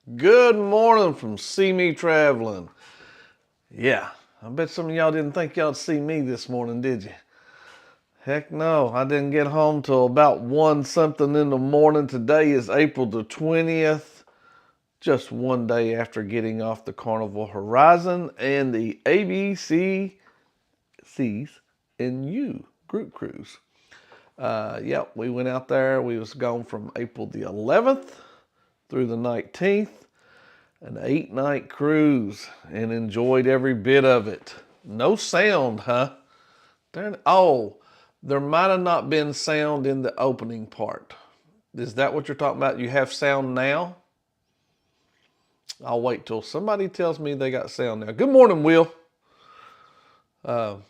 Good morning from CME Traveling. Yeah, I bet some of y'all didn't think y'all'd see me this morning, did you? Heck no, I didn't get home till about 1 something in the morning. Today is April the 20th, just one day after getting off the Carnival Horizon and the ABCCs and U group cruise. Yep, we went out there. We was gone from April the 11th through the 19th. An 8-night cruise and enjoyed every bit of it. No sound, huh? There might have not been sound in the opening part. Is that what you're talking about? You have sound now? I'll wait till somebody tells me they got sound now. Good morning, Will. Do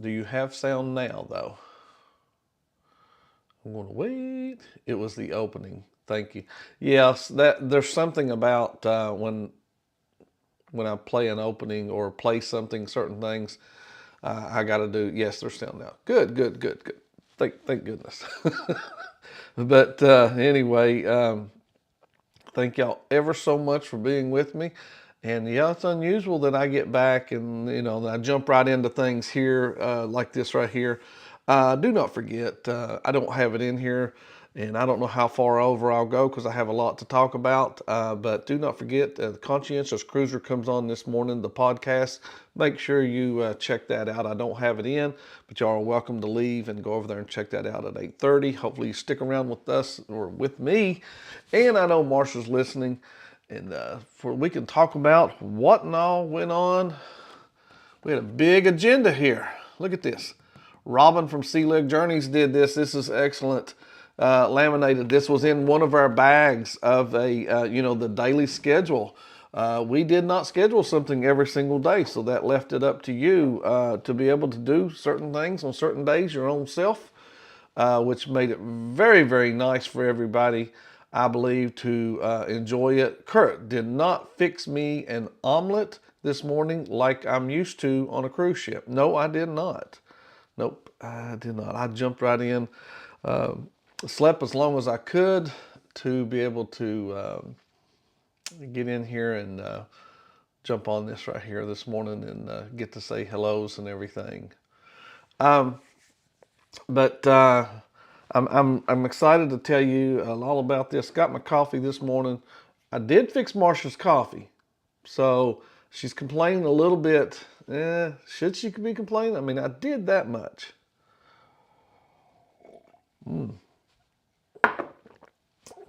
you have sound now, though? I'm going to wait. It was the opening. Thank you. Yes, there's something about when I play an opening or play something, certain things, I got to do. Yes, there's sound now. Good, good, good, good. Thank goodness. But anyway, thank y'all ever so much for being with me. And yeah, it's unusual that I get back and I jump right into things here like this right here. Do not forget, I don't have it in here, and I don't know how far over I'll go because I have a lot to talk about. But do not forget, the Conscientious Cruiser comes on this morning, the podcast. Make sure you check that out. I don't have it in, but y'all are welcome to leave and go over there and check that out at 8:30. Hopefully you stick around with us or with me. And I know Marsha's listening, and we can talk about what and all went on. We had a big agenda here. Look at this. Robin from Sea Leg Journeys did this. This is excellent. Laminated. This was in one of our bags of the daily schedule. We did not schedule something every single day, so that left it up to you to be able to do certain things on certain days your own self, which made it very, very nice for everybody, I believe, to enjoy it. Kurt did not fix me an omelet this morning like I'm used to on a cruise ship. No, I did not. Nope, I did not. I jumped right in, slept as long as I could to be able to get in here and jump on this right here this morning and get to say hellos and everything. But I'm excited to tell you all about this. Got my coffee this morning. I did fix Marsha's coffee, so she's complaining a little bit. Should she be complaining? I mean, I did that much.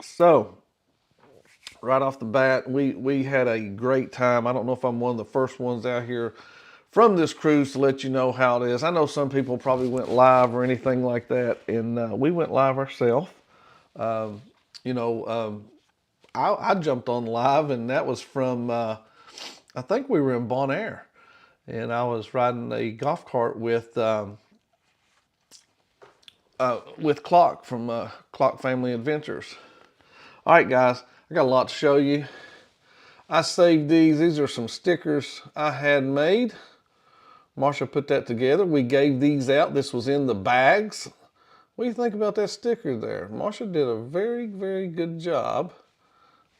So, right off the bat, we had a great time. I don't know if I'm one of the first ones out here from this cruise to let you know how it is. I know some people probably went live or anything like that, and we went live ourselves. Um, I jumped on live, and that was from, I think we were in Bonaire, and I was riding a golf cart with Clock from Clock Family Adventures. All right, guys, I got a lot to show you. I saved these. These are some stickers I had made. Marsha put that together. We gave these out. This was in the bags. What do you think about that sticker there? Marsha did a very, very good job.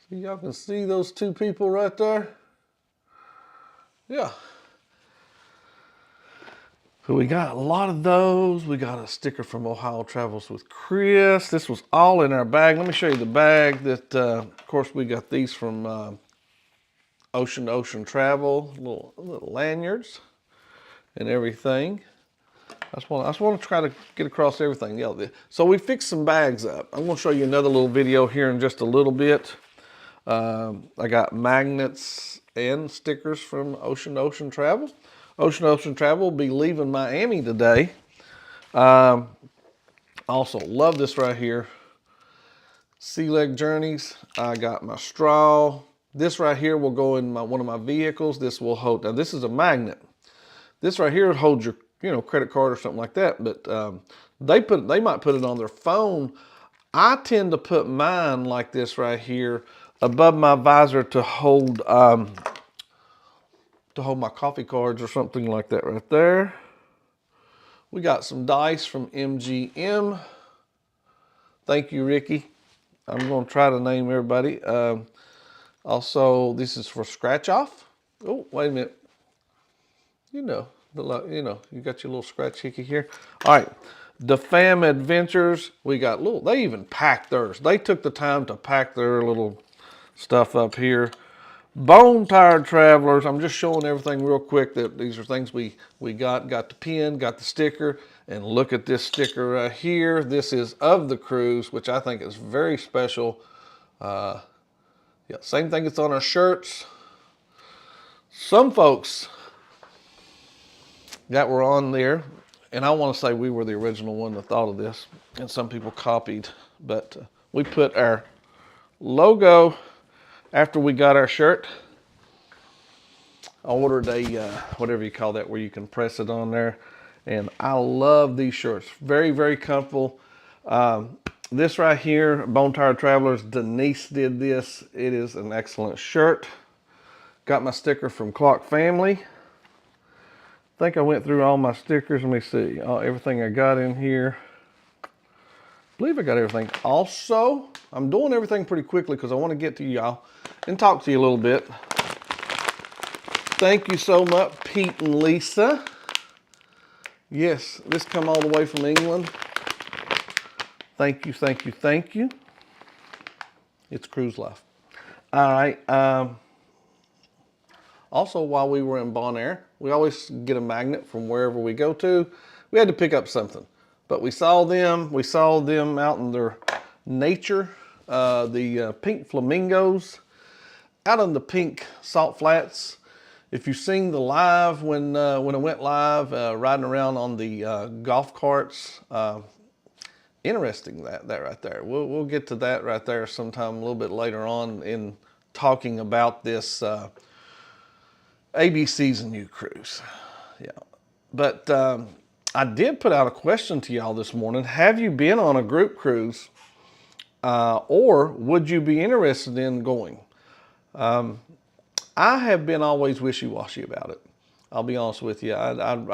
So y'all can see those two people right there. Yeah. So we got a lot of those. We got a sticker from Ohio Travels with Chris. This was all in our bag. Let me show you the bag that, of course, we got these from Ocean to Ocean Travel, little lanyards and everything. I just want to try to get across everything. Yeah. So we fixed some bags up. I'm going to show you another little video here in just a little bit. I got magnets and stickers from Ocean to Ocean Travel. Ocean to Ocean Travel will be leaving Miami today. Also, love this right here. Sea Leg Journeys. I got my straw. This right here will go in one of my vehicles. This will hold. Now, this is a magnet. This right here holds your credit card or something like that. But they might put it on their phone. I tend to put mine like this right here above my visor to hold my coffee cards or something like that right there. We got some dice from MGM. Thank you, Ricky. I'm going to try to name everybody. Also, this is for scratch off. Oh, wait a minute. You got your little scratch hickey here. All right, the Fam Adventures. We got little. They even packed theirs. They took the time to pack their little stuff up here. Bone Tired Travelers. I'm just showing everything real quick that these are things we got. Got the pin, got the sticker, and look at this sticker right here. This is of the cruise, which I think is very special. Yeah, same thing that's on our shirts. Some folks that were on there, and I want to say we were the original one that thought of this, and some people copied, but we put our logo after we got our shirt. I ordered a, whatever you call that, where you can press it on there, and I love these shirts. Very, very comfortable. This right here, Bone Tired Travelers, Denise did this. It is an excellent shirt. Got my sticker from Clark Family. I think I went through all my stickers. Let me see. Everything I got in here. I believe I got everything. Also, I'm doing everything pretty quickly because I want to get to y'all and talk to you a little bit. Thank you so much, Pete and Lisa. Yes, this come all the way from England. Thank you, thank you, thank you. It's Cruise Life. All right. Also, while we were in Bonaire, we always get a magnet from wherever we go to. We had to pick up something, but we saw them. We saw them out in their nature, the pink flamingos, out on the pink salt flats. If you've seen the live when I went live, riding around on the golf carts, interesting that right there. We'll get to that right there sometime a little bit later on in talking about this ABC's new cruise. Yeah, but I did put out a question to y'all this morning. Have you been on a group cruise, or would you be interested in going? I have been always wishy-washy about it. I'll be honest with you. I've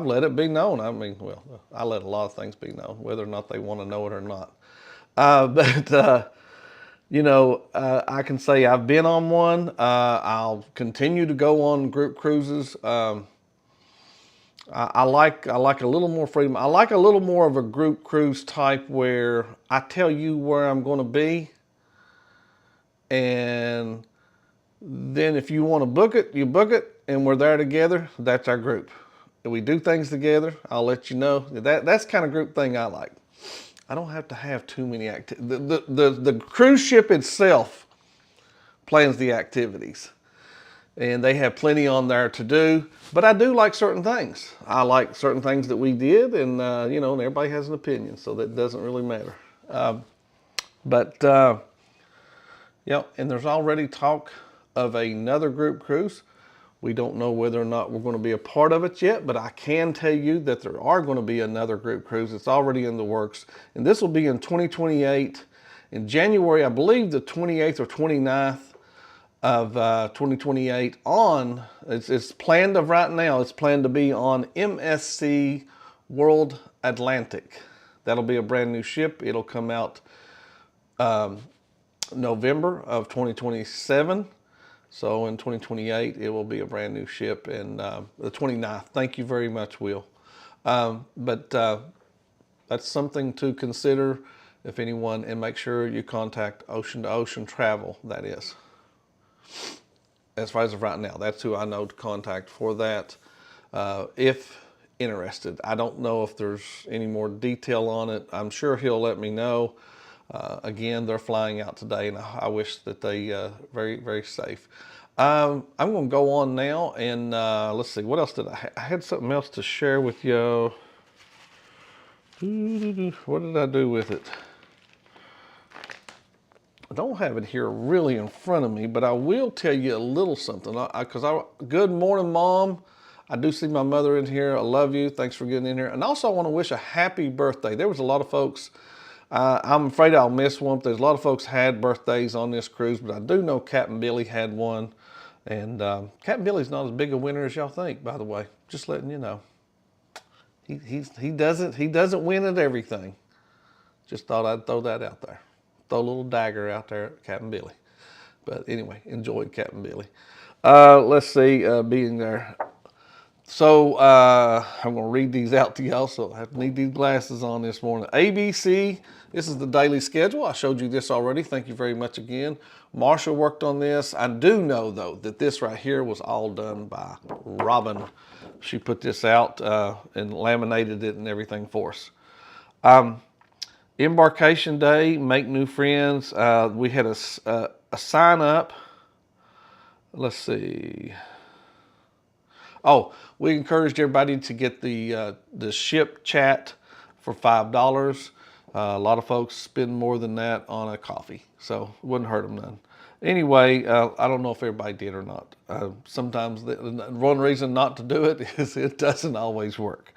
let it be known. I mean, well, I let a lot of things be known, whether or not they want to know it or not. I can say I've been on one. I'll continue to go on group cruises. I like a little more freedom. I like a little more of a group cruise type where I tell you where I'm going to be, and then if you want to book it, you book it, and we're there together. That's our group. If we do things together, I'll let you know. That's the kind of group thing I like. I don't have to have too many activities. The cruise ship itself plans the activities, and they have plenty on there to do. But I do like certain things. I like certain things that we did, and and everybody has an opinion, so that doesn't really matter. And there's already talk of another group cruise. We don't know whether or not we're going to be a part of it yet, but I can tell you that there are going to be another group cruise. It's already in the works, and this will be in 2028. In January, I believe the 28th or 29th of 2028 it's planned of right now, it's planned to be on MSC World Atlantic. That'll be a brand new ship. It'll come out November of 2027. So in 2028, it will be a brand new ship, and the 29th. Thank you very much, Will. But that's something to consider if anyone, and make sure you contact Ocean to Ocean Travel, that is. As far as of right now, that's who I know to contact for that, if interested. I don't know if there's any more detail on it. I'm sure he'll let me know. Again, they're flying out today, and I wish that they very, very safe. I'm going to go on now, and let's see, what else did I had something else to share with you. What did I do with it? I don't have it here really in front of me, but I will tell you a little something. Good morning, Mom. I do see my mother in here. I love you. Thanks for getting in here. And also, I want to wish a happy birthday. There was a lot of folks. I'm afraid I'll miss one. There's a lot of folks had birthdays on this cruise, but I do know Captain Billy had one. And Captain Billy's not as big a winner as y'all think, by the way. Just letting you know. He doesn't win at everything. Just thought I'd throw that out there. Throw a little dagger out there at Captain Billy. But anyway, enjoyed Captain Billy. Let's see, being there. So I'm going to read these out to y'all, so I need these glasses on this morning. ABC, this is the daily schedule. I showed you this already. Thank you very much again. Marsha worked on this. I do know, though, that this right here was all done by Robin. She put this out and laminated it and everything for us. Embarkation day, make new friends. We had a sign up. Let's see. Oh, we encouraged everybody to get the ship chat for $5. A lot of folks spend more than that on a coffee, so it wouldn't hurt them none. Anyway, I don't know if everybody did or not. Sometimes the one reason not to do it is it doesn't always work.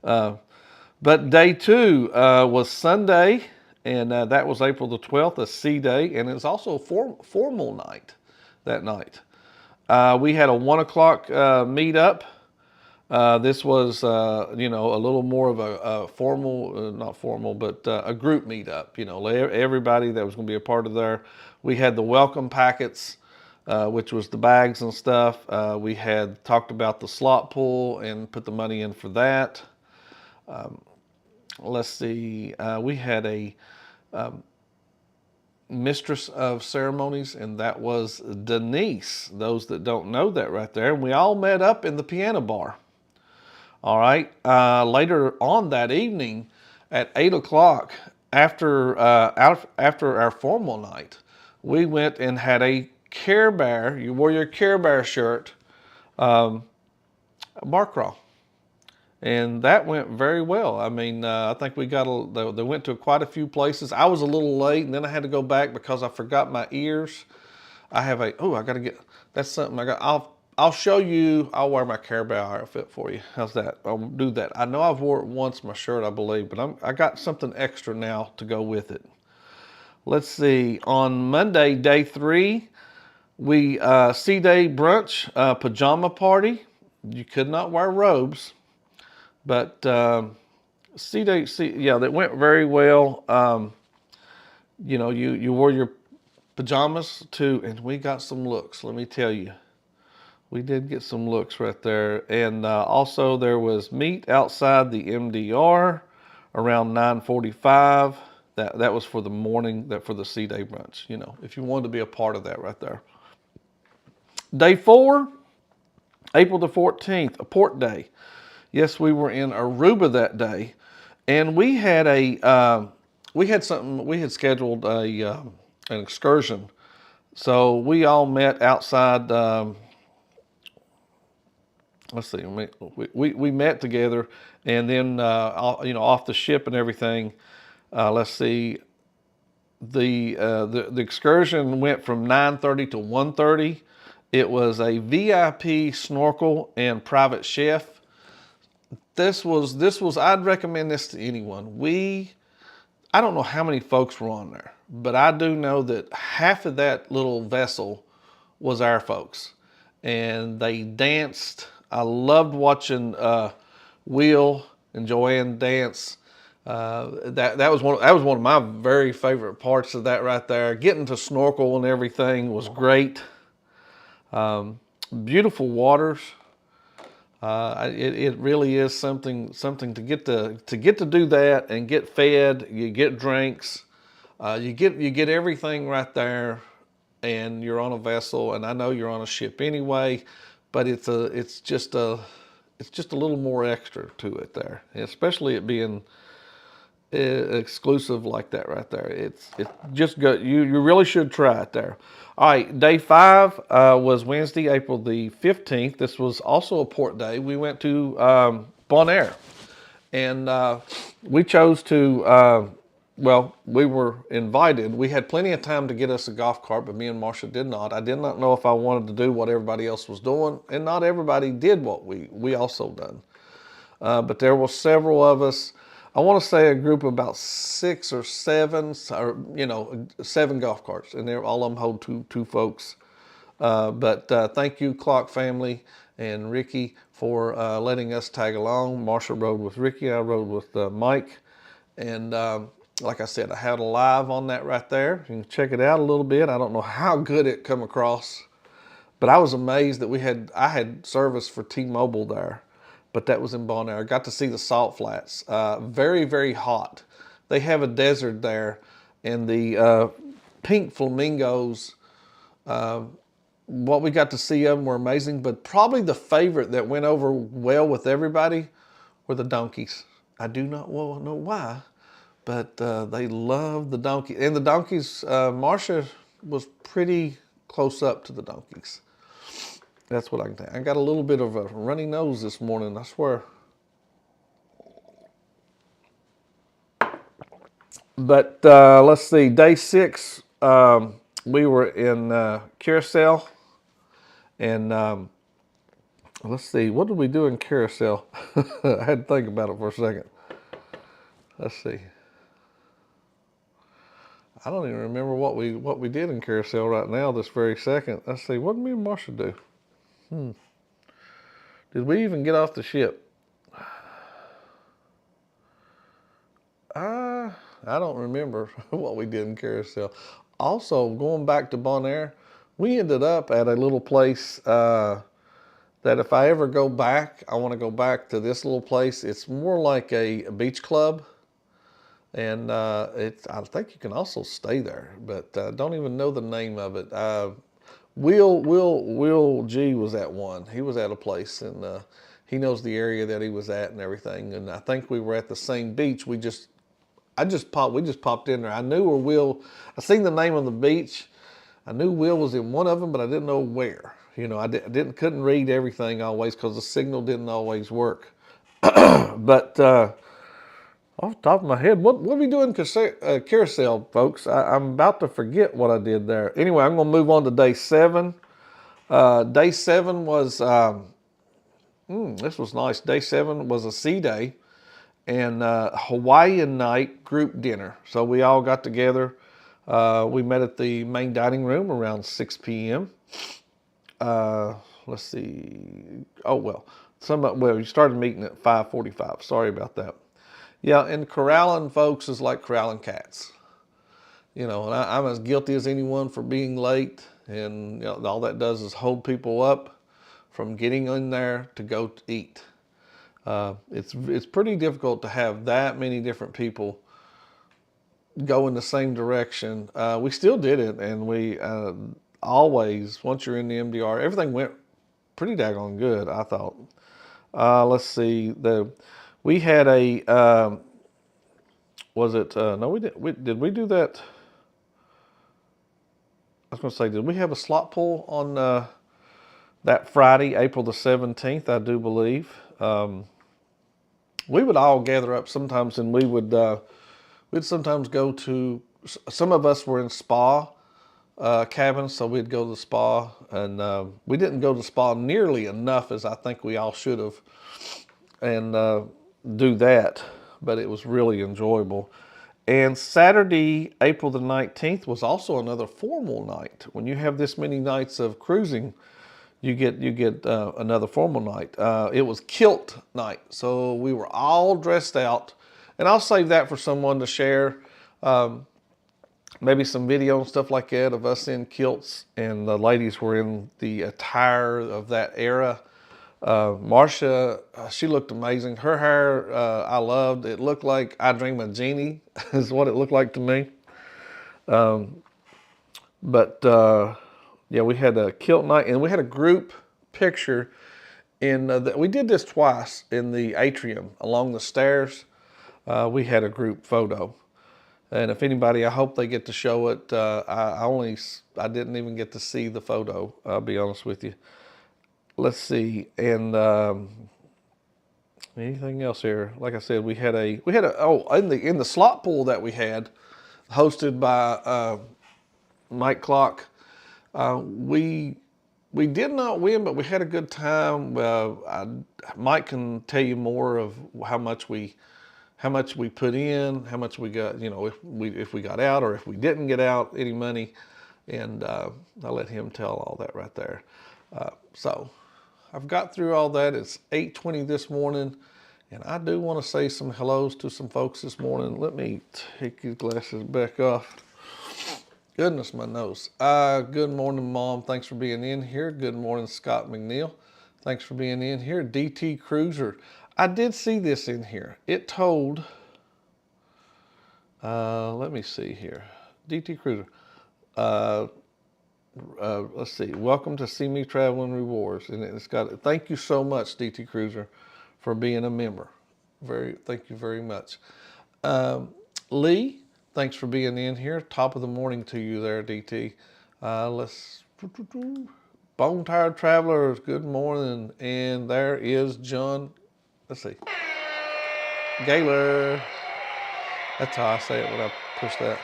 But day 2 was Sunday, and that was April the 12th, a C day, and it was also a formal night that night. We had a 1 o'clock meetup. This was, a little more of a formal, not formal, but a group meetup. Everybody that was going to be a part of there. We had the welcome packets, which was the bags and stuff. We had talked about the slot pool and put the money in for that. Let's see. We had a mistress of ceremonies, and that was Denise. Those that don't know that right there. And we all met up in the piano bar. All right. Later on that evening at 8 o'clock, after our formal night, we went and had a Care Bear. You wore your Care Bear shirt, bar crawl. And that went very well. I mean, I think we they went to quite a few places. I was a little late, and then I had to go back because I forgot my ears. I got to get, that's something I'll show you. I'll wear my Care Bear outfit for you. How's that? I'll do that. I know I've wore it once, my shirt, I believe, but I got something extra now to go with it. Let's see. On Monday, day 3, we C-Day brunch, pajama party. You could not wear robes. But C-Day, that went very well. You wore your pajamas too, and we got some looks, let me tell you. We did get some looks right there. And also there was meet outside the MDR around 9:45. That was for the morning, for the C-Day brunch, if you wanted to be a part of that right there. Day 4, April the 14th, a port day. Yes, we were in Aruba that day, and we had scheduled an excursion. So we all met outside. Let's see, we met together, and then off the ship and everything. Let's see, the excursion went from 9:30 to 1:30. It was a VIP snorkel and private chef. This was I'd recommend this to anyone. I don't know how many folks were on there, but I do know that half of that little vessel was our folks, and they danced. I loved watching Will and Joanne dance. That was one of my very favorite parts of that right there. Getting to snorkel and everything was great. Beautiful waters. It really is something to get to do that and get fed. You get drinks, you get everything right there, and you're on a vessel. And I know you're on a ship anyway, but it's just a little more extra to it there, especially it being exclusive like that right there. It's just good. You really should try it there. All right, day 5 was Wednesday, April the 15th. This was also a port day. We went to Bonaire, and we chose to. We were invited. We had plenty of time to get us a golf cart, but me and Marsha did not. I did not know if I wanted to do what everybody else was doing, and not everybody did what we also done. But there were several of us. I want to say a group of about 6 or 7, or 7 golf carts, and all of them hold two folks. But thank you, Clock family and Ricky, for letting us tag along. Marsha rode with Ricky, I rode with Mike, and Like I said, I had a live on that right there. You can check it out a little bit. I don't know how good it come across, but I was amazed that I had service for T-Mobile there, but that was in Bonaire. I got to see the salt flats. Very, very hot. They have a desert there, and the pink flamingos, what we got to see of them were amazing, but probably the favorite that went over well with everybody were the donkeys. I do not know why, but they love the donkey. And the donkeys, Marcia was pretty close up to the donkeys. That's what I can think. I got a little bit of a runny nose this morning, I swear. But let's see, day 6, we were in Carousel. And let's see, what did we do in Carousel? I had to think about it for a second. Let's see. I don't even remember what we did in Carousel right now, this very second. Let's see, what did me and Marsha do? Did we even get off the ship? I don't remember what we did in Carousel. Also, going back to Bonaire, we ended up at a little place that if I ever go back, I want to go back to this little place. It's more like a beach club. And I think you can also stay there, but don't even know the name of it. Will G was at one. He was at a place, and he knows the area that he was at and everything. And I think we were at the same beach. We just popped in there. I knew where Will. I seen the name of the beach. I knew Will was in one of them, but I didn't know where. You know, I couldn't read everything always because the signal didn't always work. But off the top of my head, what we doing Carousel, folks? I'm about to forget what I did there. Anyway, I'm going to move on to day 7. Day 7 was, this was nice. Day 7 was a sea day and Hawaiian night group dinner. So we all got together. We met at the main dining room around 6 p.m. Let's see. Oh, well, we started meeting at 5:45. Sorry about that. Yeah, and corralling folks is like corralling cats. You know, and I'm as guilty as anyone for being late, and you know, all that does is hold people up from getting in there to go to eat. It's pretty difficult to have that many different people go in the same direction. We still did it, and we always, once you're in the MDR, everything went pretty daggone good, I thought. Let's see, we had a, was it, no, we didn't, did we do that? I was going to say, did we have a slot pull on that Friday, April the 17th, I do believe. We would all gather up sometimes, and we'd sometimes go to, some of us were in spa cabins, so we'd go to the spa, and we didn't go to the spa nearly enough as I think we all should have, and do that, but it was really enjoyable. And Saturday, April the 19th was also another formal night. When you have this many nights of cruising, you get another formal night. It was kilt night, so we were all dressed out, and I'll save that for someone to share. Maybe some video and stuff like that of us in kilts, and the ladies were in the attire of that era. Marcia, she looked amazing. Her hair, I loved. It looked like I Dream of Jeannie is what it looked like to me. Yeah, we had a kilt night, and we had a group picture we did this twice in the atrium along the stairs. We had a group photo. And if anybody, I hope they get to show it. I didn't even get to see the photo, I'll be honest with you. Let's see, and anything else here? Like I said, we had a in the slot pool that we had, hosted by Mike Clock. We did not win, but we had a good time. Mike can tell you more of how much we put in, how much we got. You know, if we got out or if we didn't get out any money, and I'll let him tell all that right there. So I've got through all that. It's 8:20 this morning, And I do want to say some hellos to some folks this morning. Let me take these glasses back off. Goodness, my nose. Good morning, Mom. Thanks for being in here. Good morning, Scott McNeil. Thanks for being in here. DT Cruiser. I did see this in here. It told, let me see here. DT Cruiser. Let's see. Welcome to CME Travel and Rewards. And it's got, thank you so much, DT Cruiser, for being a member. Thank you very much. Lee, thanks for being in here. Top of the morning to you there, DT. Bone Tired Travelers, good morning. And there is John, let's see, Gaylor. That's how I say it when I push that.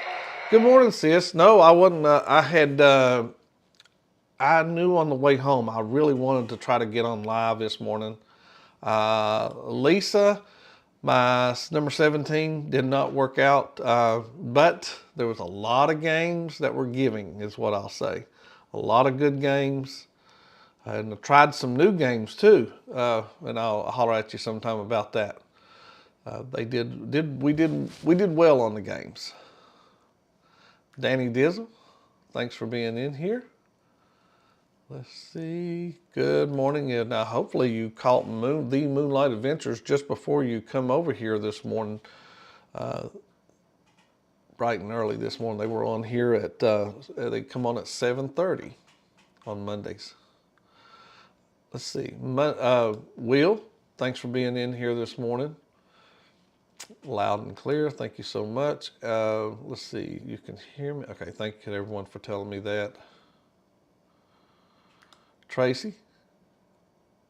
Good morning, sis. No, I wasn't, I knew on the way home, I really wanted to try to get on live this morning. Lisa, my number 17 did not work out, but there was a lot of games that were giving, is what I'll say. A lot of good games, and I tried some new games too, and I'll holler at you sometime about that. We did well on the games. Danny Dizzle, thanks for being in here. Let's see. Good morning. And now, hopefully, you caught the Moonlight Adventures just before you come over here this morning, bright and early this morning. They were on here at they come on at 7:30 on Mondays. Let's see. Will, thanks for being in here this morning. Loud and clear. Thank you so much. Let's see. You can hear me. Okay. Thank you everyone for telling me that. Tracy.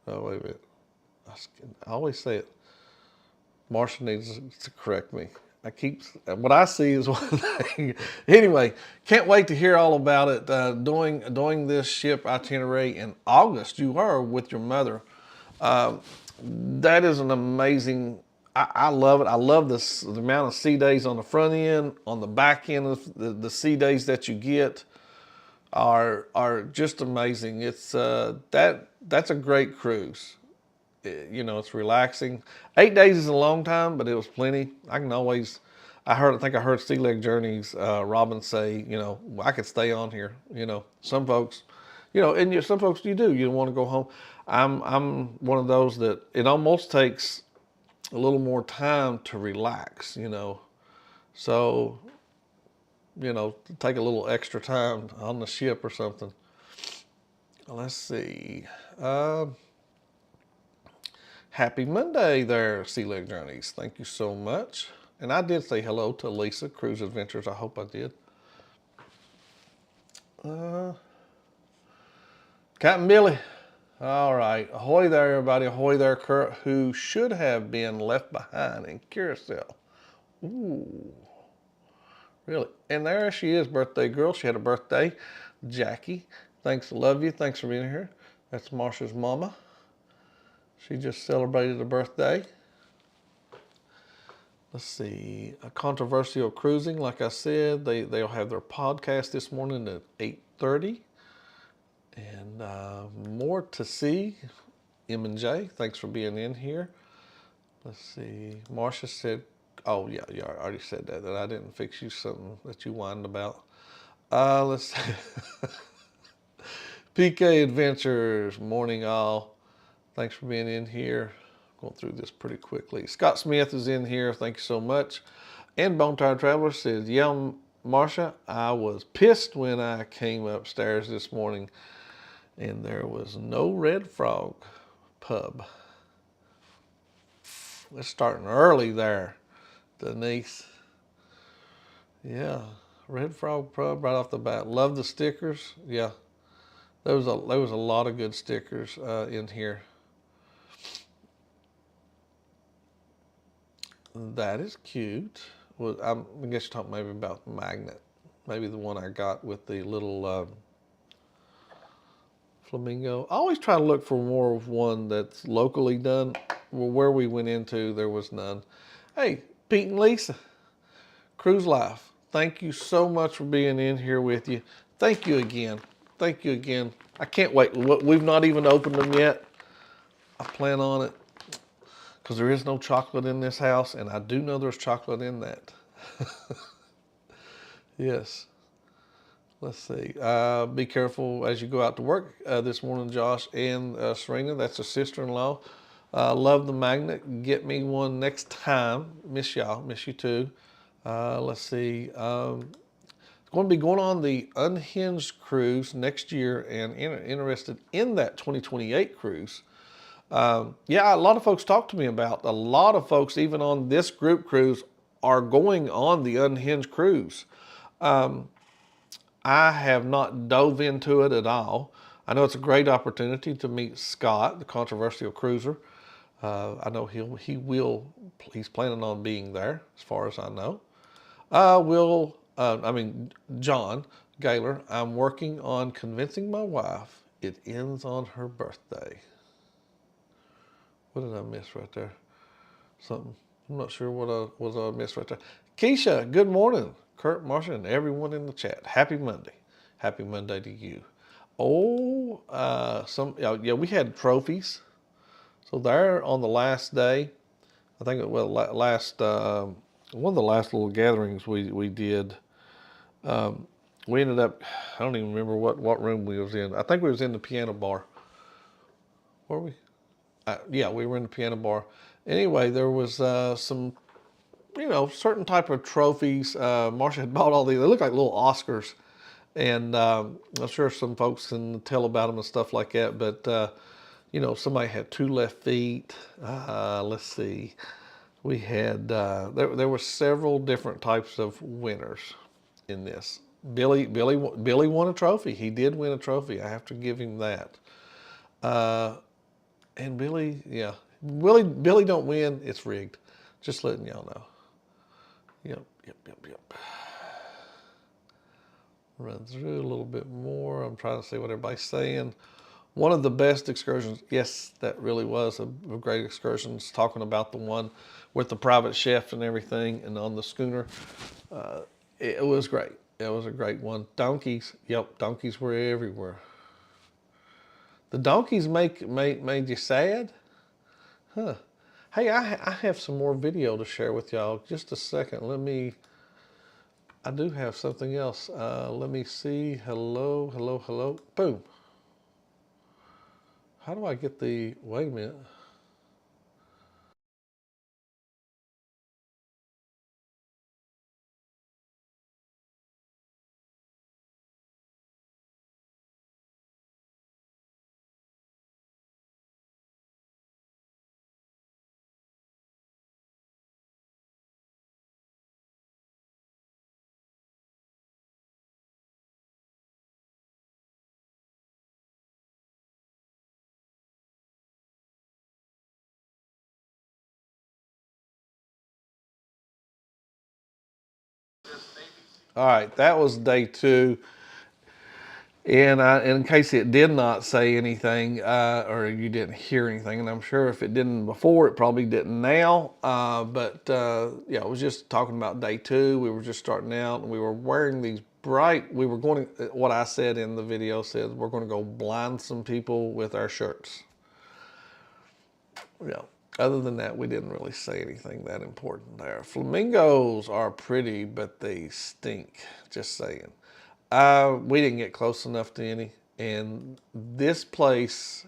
Oh, wait a minute. I always say it. Marsha needs to correct me. What I see is one thing. Anyway, can't wait to hear all about it. Doing this ship itinerary in August. You are with your mother. That is an amazing, I love it. I love the amount of sea days on the front end, on the back end of the sea days that you get. Are just amazing. It's that's a great cruise. It's relaxing. 8 days is a long time, but it was plenty. I think I heard Sea Leg Journeys Robin say, I could stay on here. Some folks, some folks you do. You don't want to go home. I'm one of those that it almost takes a little more time to relax. So. Take a little extra time on the ship or something. Let's see. Happy Monday there, Sea Leg Journeys. Thank you so much. And I did say hello to Lisa, Cruise Adventures. I hope I did. Captain Billy. All right. Ahoy there, everybody. Ahoy there, Kurt, who should have been left behind in Carousel. Ooh. Really? And there she is, birthday girl. She had a birthday. Jackie, thanks, love you. Thanks for being here. That's Marsha's mama. She just celebrated a birthday. Let's see. A Controversial Cruising, like I said, they'll have their podcast this morning at 8:30. And more to see. M&J, thanks for being in here. Let's see. Marsha said, oh, yeah, I already said that I didn't fix you something that you whined about. Let's see. PK Adventures, morning all. Thanks for being in here. Going through this pretty quickly. Scott Smith is in here. Thank you so much. And Bone Tired Traveler says, yeah, Marsha, I was pissed when I came upstairs this morning and there was no Red Frog pub. It's starting early there. Denise. Yeah. Red Frog Pub right off the bat. Love the stickers. Yeah. There was a lot of good stickers in here. That is cute. Well, I guess you're talking maybe about the magnet. Maybe the one I got with the little flamingo. I always try to look for more of one that's locally done. Well, where we went into, there was none. Hey, Pete and Lisa, Cruise Life, thank you so much for being in here with you. Thank you again. Thank you again. I can't wait. We've not even opened them yet. I plan on it. because there is no chocolate in this house, and I do know there's chocolate in that. Yes. Let's see. Be careful as you go out to work this morning, Josh and Serena. That's a sister-in-law. Love the magnet. Get me one next time. Miss y'all. Miss you too. Let's see. Going to be going on the Unhinged cruise next year, and interested in that 2028 cruise. Yeah, a lot of folks talk to me about. A lot of folks, even on this group cruise, are going on the Unhinged cruise. I have not dove into it at all. I know it's a great opportunity to meet Scott, the controversial cruiser. I know he's planning on being there, as far as I know. John Gaylor, I'm working on convincing my wife it ends on her birthday. What did I miss right there? Something. I'm not sure what I missed right there. Keisha, good morning. Kurt, Marsha, and everyone in the chat. Happy Monday. Happy Monday to you. Oh, yeah, we had trophies. So there on the last day, I think it was one of the last little gatherings we did. We ended up, I don't even remember what room we was in. I think we was in the piano bar. Were we? Yeah, we were in the piano bar. Anyway, there was some, certain type of trophies. Marsha had bought all these. They look like little Oscars. And I'm sure some folks can tell about them and stuff like that. But, somebody had 2 left feet. Let's see. We had, there were several different types of winners in this. Billy won a trophy. He did win a trophy. I have to give him that. And Billy, yeah, Billy don't win. It's rigged. Just letting y'all know. Yep. Run through a little bit more. I'm trying to see what everybody's saying. One of the best excursions. Yes, that really was a great excursion. Talking about the one with the private chef and everything, and on the schooner. It was great. It was a great one. Donkeys. Yep, donkeys were everywhere. The donkeys made you sad? Huh. Hey, I have some more video to share with y'all. Just a second. I do have something else. Let me see. Hello. Boom. How do I get wait a minute. All right, that was day 2. And in case it did not say anything, or you didn't hear anything, and I'm sure if it didn't before, it probably didn't now. Yeah, I was just talking about day 2. We were just starting out, and we were wearing these what I said in the video says, we're going to go blind some people with our shirts. Yeah. Other than that, we didn't really say anything that important there. Flamingos are pretty, but they stink. Just saying. We didn't get close enough to any. And this place,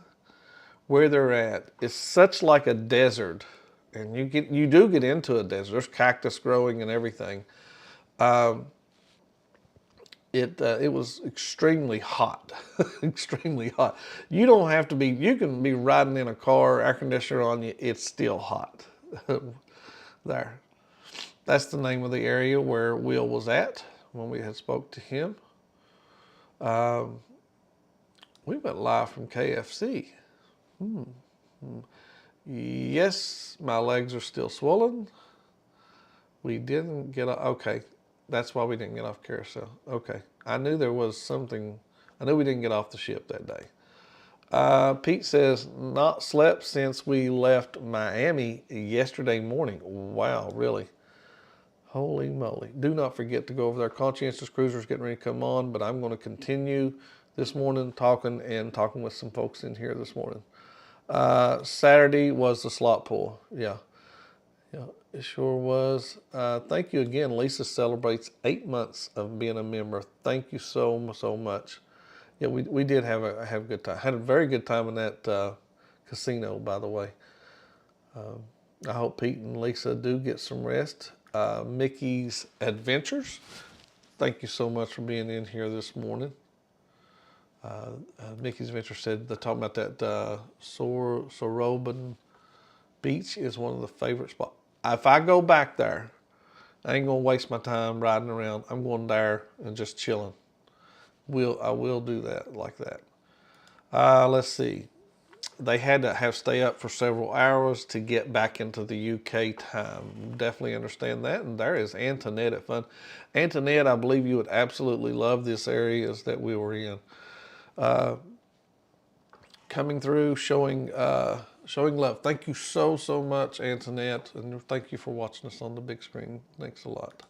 where they're at, is such like a desert. And you do get into a desert. There's cactus growing and everything. It was extremely hot, extremely hot. You don't have to be. You can be riding in a car, air conditioner on you. It's still hot. There. That's the name of the area where Will was at when we had spoke to him. We went live from KFC. Yes, my legs are still swollen. We didn't get okay. That's why we didn't get off carousel. Okay. I knew there was something. I knew we didn't get off the ship that day. Pete says, not slept since we left Miami yesterday morning. Wow, really? Holy moly. Do not forget to go over there. Conscientious Cruiser's getting ready to come on, but I'm going to continue this morning talking with some folks in here this morning. Saturday was the slot pull. Yeah. Yeah, it sure was. Thank you again. Lisa celebrates 8 months of being a member. Thank you so much. Yeah, we did have a good time. Had a very good time in that casino, by the way. I hope Pete and Lisa do get some rest. Mickey's Adventures. Thank you so much for being in here this morning. Mickey's Adventure said they're talking about that Soroban Beach is one of the favorite spots. If I go back there, I ain't gonna waste my time riding around. I'm going there and just chilling. I will do that like that. Let's see. They had to stay up for several hours to get back into the UK time. Definitely understand that. And there is Antoinette at Fun. Antoinette, I believe you would absolutely love this areas that we were in. Coming through, showing love. Thank you so much, Antoinette, and thank you for watching us on the big screen. Thanks a lot.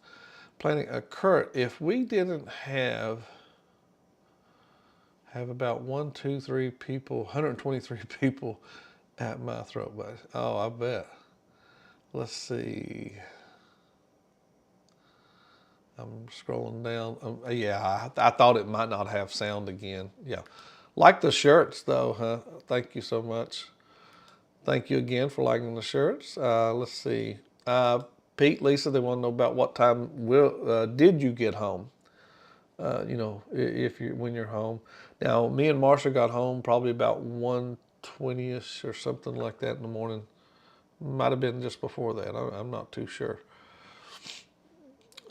Planning a Kurt, if we didn't have about 123 people at my throat base. Oh, I bet. Let's see. I'm scrolling down. Yeah, I thought it might not have sound again. Yeah. Like the shirts, though, huh? Thank you so much. Thank you again for liking the shirts. Let's see. Pete, Lisa, they want to know about what time did you get home? When you're home. Now, me and Marsha got home probably about 1:20ish or something like that in the morning. Might have been just before that. I'm not too sure.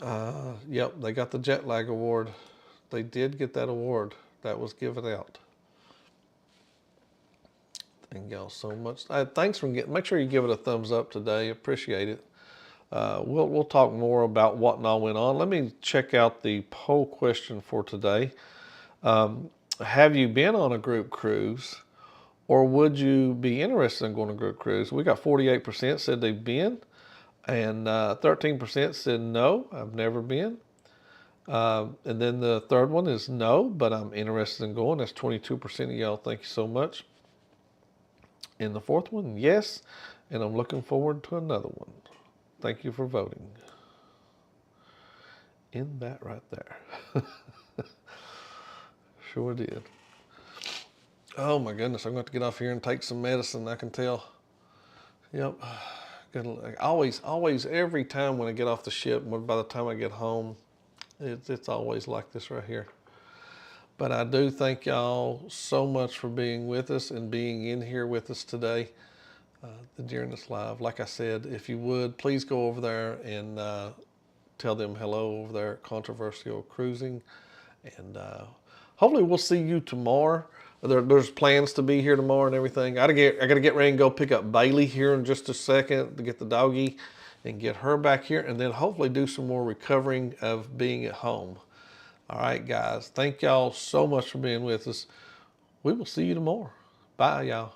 Yep, they got the jet lag award. They did get that award that was given out. Thank y'all so much. Thanks for make sure you give it a thumbs up today. Appreciate it. We'll talk more about what and all went on. Let me check out the poll question for today. Have you been on a group cruise, or would you be interested in going on a group cruise? We got 48% said they've been, and 13% said no, I've never been. And then the third one is no, but I'm interested in going. That's 22% of y'all. Thank you so much. And the fourth one, yes, and I'm looking forward to another one. Thank you for voting. In that right there. Sure did. Oh my goodness, I'm going to have to get off here and take some medicine, I can tell. Yep. Always, every time when I get off the ship, by the time I get home, it's always like this right here. But I do thank y'all so much for being with us and being in here with us today during this live. Like I said, if you would, please go over there and tell them hello over there at Controversial Cruising. And hopefully we'll see you tomorrow. There's plans to be here tomorrow and everything. I gotta get ready and go pick up Bailey here in just a second to get the doggy and get her back here, and then hopefully do some more recovering of being at home. All right, guys. Thank y'all so much for being with us. We will see you tomorrow. Bye, y'all.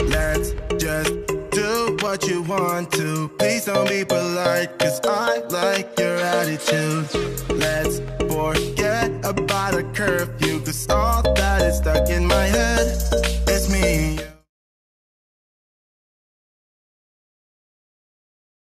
Let's just do what you want to. Please don't be polite, 'cause I like your attitude. Let's forget about a curfew, 'cause all